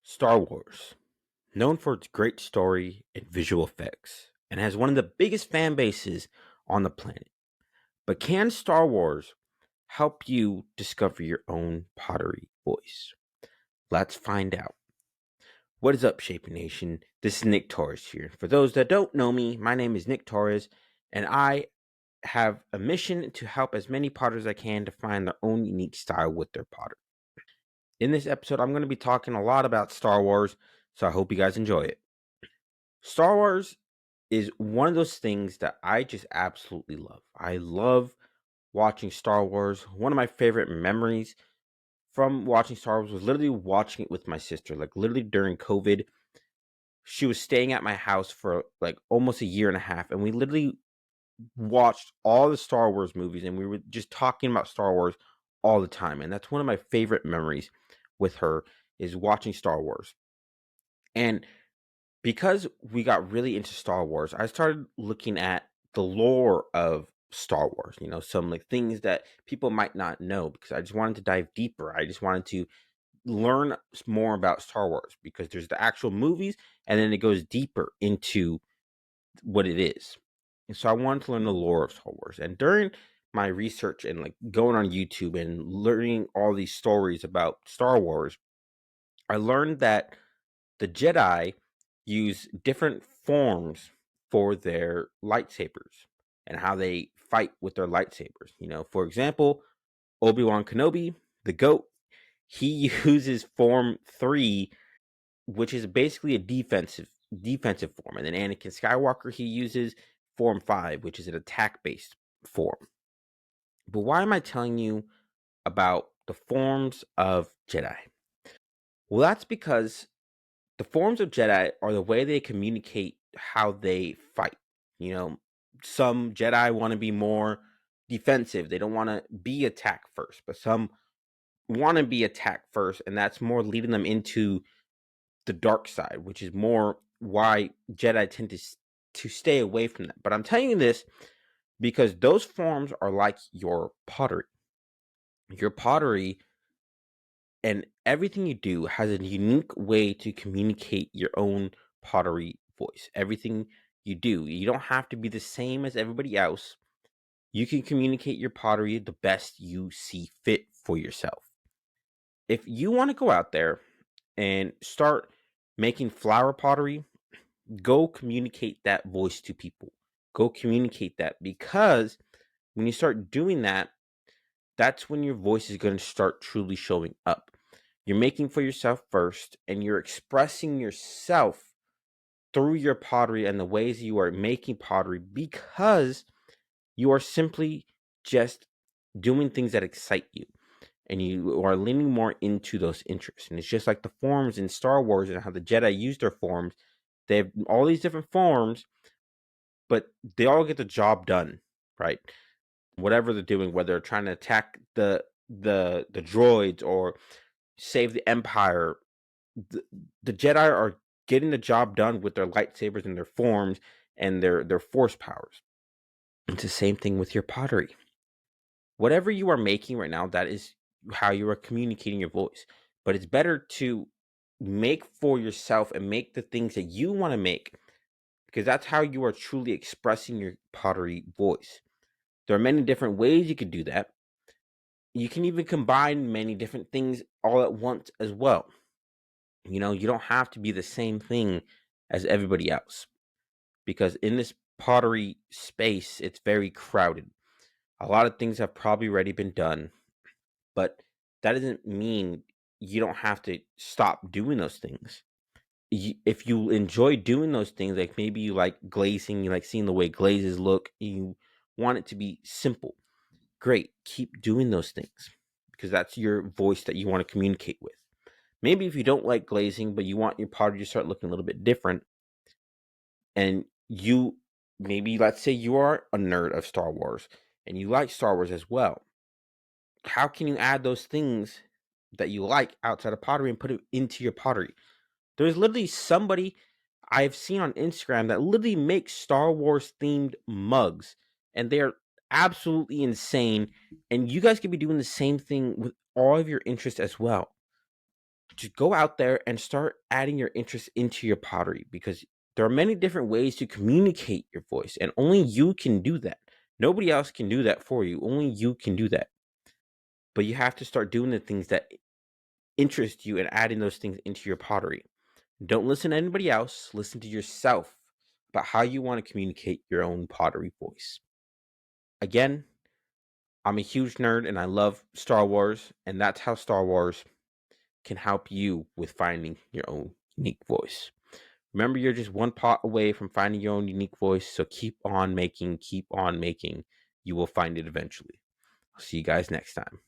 Star Wars, known for its great story and visual effects, and has one of the biggest fan bases on the planet. But can Star Wars help you discover your own pottery voice? Let's find out. What is up, Shaping Nation? This is Nic Torres here. For those that don't know me, my name is Nic Torres, and I have a mission to help as many potters as I can to find their own unique style with their pottery. In this episode, I'm going to be talking a lot about Star Wars, so I hope you guys enjoy it. Star Wars is one of those things that I just absolutely love. I love watching Star Wars. One of my favorite memories from watching Star Wars was literally watching it with my sister. Like literally during COVID, she was staying at my house for like almost a year and a half, and we literally watched all the Star Wars movies, and we were just talking about Star Wars all the time. And that's one of my favorite memories with her is watching Star Wars. And because we got really into Star Wars, I started looking at the lore of Star Wars, some like things that people might not know because I just wanted to dive deeper. I just wanted to learn more about Star Wars because there's the actual movies and then it goes deeper into what it is. And so I wanted to learn the lore of Star Wars. And during my research and like going on YouTube and learning all these stories about Star Wars, I learned that the Jedi use different forms for their lightsabers and how they fight with their lightsabers. For example, Obi-Wan Kenobi, the GOAT, he uses form 3, which is basically a defensive form. And then Anakin Skywalker, he uses form 5, which is an attack-based form. But why am I telling you about the forms of Jedi? Well, that's because the forms of Jedi are the way they communicate how they fight. You know, some Jedi want to be more defensive. They don't want to be attacked first, but some want to be attacked first, and that's more leading them into the dark side, which is more why Jedi tend to stay away from that. But I'm telling you this because those forms are like your pottery. Your pottery and everything you do has a unique way to communicate your own pottery voice. Everything you do, you don't have to be the same as everybody else. You can communicate your pottery the best you see fit for yourself. If you want to go out there and start making flower pottery, go communicate that voice to people. Go communicate that because when you start doing that, that's when your voice is going to start truly showing up. You're making for yourself first, and you're expressing yourself through your pottery and the ways you are making pottery because you are simply just doing things that excite you and you are leaning more into those interests. And it's just like the forms in Star Wars and how the Jedi use their forms. They have all these different forms, but they all get the job done, right? Whatever they're doing, whether they're trying to attack the droids or save the Empire, the Jedi are getting the job done with their lightsabers and their forms and their force powers. It's the same thing with your pottery. Whatever you are making right now, that is how you are communicating your voice. But it's better to make for yourself and make the things that you want to make because that's how you are truly expressing your pottery voice. There are many different ways you could do that. You can even combine many different things all at once as well. You don't have to be the same thing as everybody else because in this pottery space, it's very crowded. A lot of things have probably already been done, but that doesn't mean you don't have to stop doing those things. If you enjoy doing those things, like maybe you like glazing, you like seeing the way glazes look, you want it to be simple, great, keep doing those things because that's your voice that you want to communicate with. Maybe if you don't like glazing, but you want your pottery to start looking a little bit different, and you maybe let's say you are a nerd of Star Wars and you like Star Wars as well. How can you add those things that you like outside of pottery and put it into your pottery? There's literally somebody I've seen on Instagram that literally makes Star Wars themed mugs, and they're absolutely insane. And you guys could be doing the same thing with all of your interests as well. just go out there and start adding your interest into your pottery, because there are many different ways to communicate your voice, and only you can do that. Nobody else can do that for you. Only you can do that. But you have to start doing the things that interest you and adding those things into your pottery. Don't listen to anybody else. Listen to yourself about how you want to communicate your own pottery voice. Again, I'm a huge nerd and I love Star Wars, and that's how Star Wars can help you with finding your own unique voice. Remember, you're just one pot away from finding your own unique voice, so keep on making, keep on making. You will find it eventually. I'll see you guys next time.